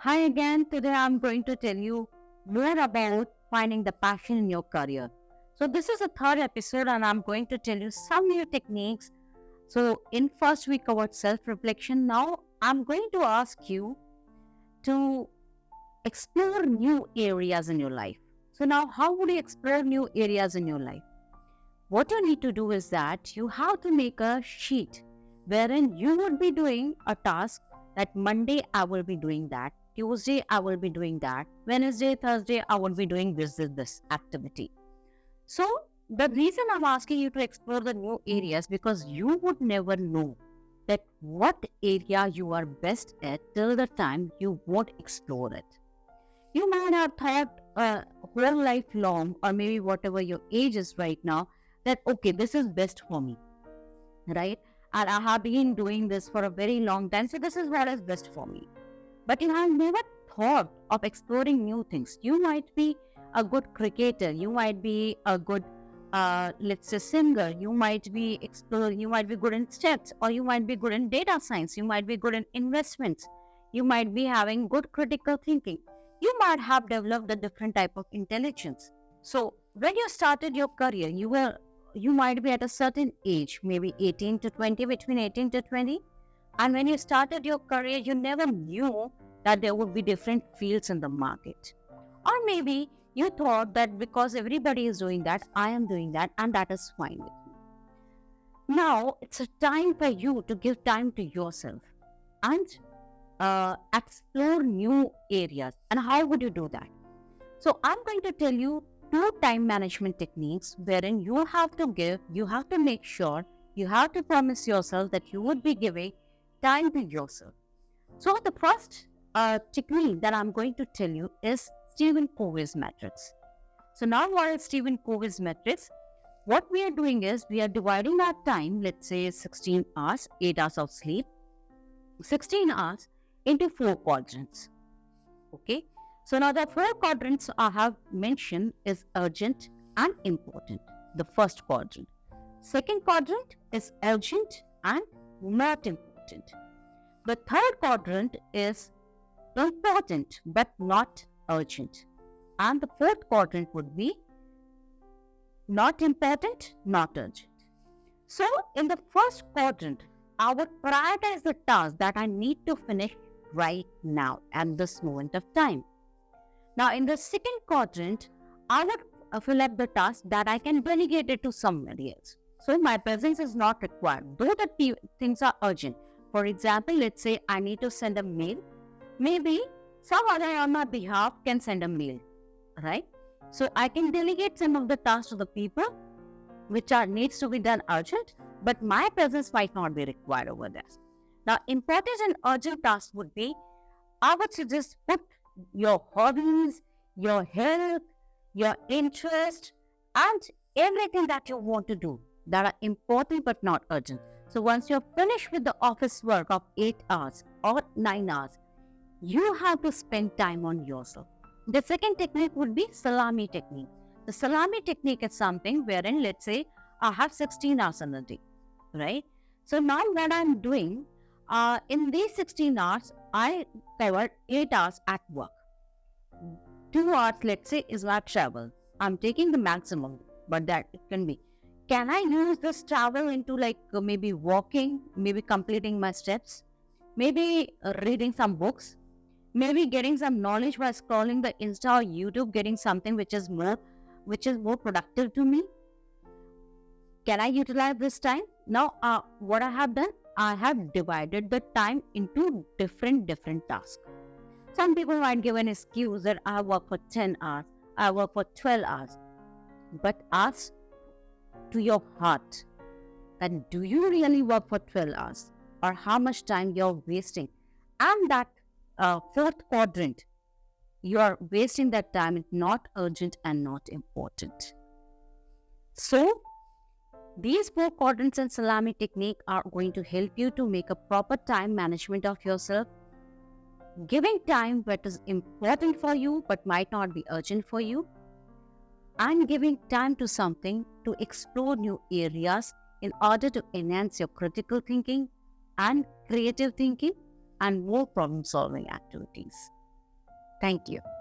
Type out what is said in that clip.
Hi again. Today I'm going to tell you more about finding the passion in your career. So this is the third episode and I'm going to tell you some new techniques. So in first we covered self-reflection. Now I'm going to ask you to explore new areas in your life. So now how would you explore new areas in your life? What you need to do is that you have to make a sheet wherein you would be doing a task that Monday I will be doing that, Tuesday I will be doing that, Wednesday, Thursday I will be doing this activity. So the reason I'm asking you to explore the new areas because you would never know that what area you are best at till the time you won't explore it. You might have thought whole life long, or maybe whatever your age is right now, that okay, this is best for me, right? And I have been doing this for a very long time, so this is what is best for me. But you have never thought of exploring new things. You might be a good cricketer, you might be a good, let's say, singer, you might be exploring, you might be good in stats, or you might be good in data science, you might be good in investments, you might be having good critical thinking. You might have developed a different type of intelligence. So when you started your career, you might be at a certain age, maybe 18 to 20, between 18 to 20. And when you started your career, you never knew that there would be different fields in the market. Or maybe you thought that because everybody is doing that, I am doing that, and that is fine with me. Now it's a time for you to give time to yourself and explore new areas. And how would you do that? So I'm going to tell you two time management techniques wherein you have to make sure, you have to promise yourself that you would be giving time to yourself. So the first technique that I'm going to tell you is Stephen Covey's matrix. So now what is Stephen Covey's matrix? What we are doing is we are dividing our time, let's say 16 hours, 8 hours of sleep, 16 hours into 4 quadrants. Okay. So now the 4 quadrants I have mentioned is urgent and important, the first quadrant. Second quadrant is urgent and not important. The third quadrant is important but not urgent. And the fourth quadrant would be not important, not urgent. So in the first quadrant, I would prioritize the task that I need to finish right now at this moment of time. Now, in the second quadrant, I would fill up the task that I can delegate it to somebody else. So my presence is not required, though the things are urgent. For example, let's say I need to send a mail. Maybe some other on my behalf can send a mail, right? So I can delegate some of the tasks to the people which needs to be done urgent, but my presence might not be required over there. Now, important and urgent tasks would be, I would suggest put your hobbies, your health, your interest, and everything that you want to do that are important but not urgent. So once you're finished with the office work of 8 hours or 9 hours, you have to spend time on yourself. The second technique would be salami technique. The salami technique is something wherein, let's say, I have 16 hours in a day, right? So now what I'm doing, in these 16 hours, I cover 8 hours at work. 2 hours, let's say, is my travel. I'm taking the maximum, but that it can be. Can I use this travel into maybe walking, maybe completing my steps, maybe reading some books, maybe getting some knowledge by scrolling the Insta or YouTube, getting something which is more productive to me? Can I utilize this time? Now, what I have done, I have divided the time into different tasks. Some people might give an excuse that I work for 10 hours, I work for 12 hours. But ask to your heart that do you really work for 12 hours or how much time you're wasting? And that fourth quadrant, you are wasting that time. It's not urgent and not important. So these 4 quadrants and salami technique are going to help you to make a proper time management of yourself, giving time what is important for you but might not be urgent for you, and giving time to something to explore new areas in order to enhance your critical thinking and creative thinking and more problem solving activities. Thank you.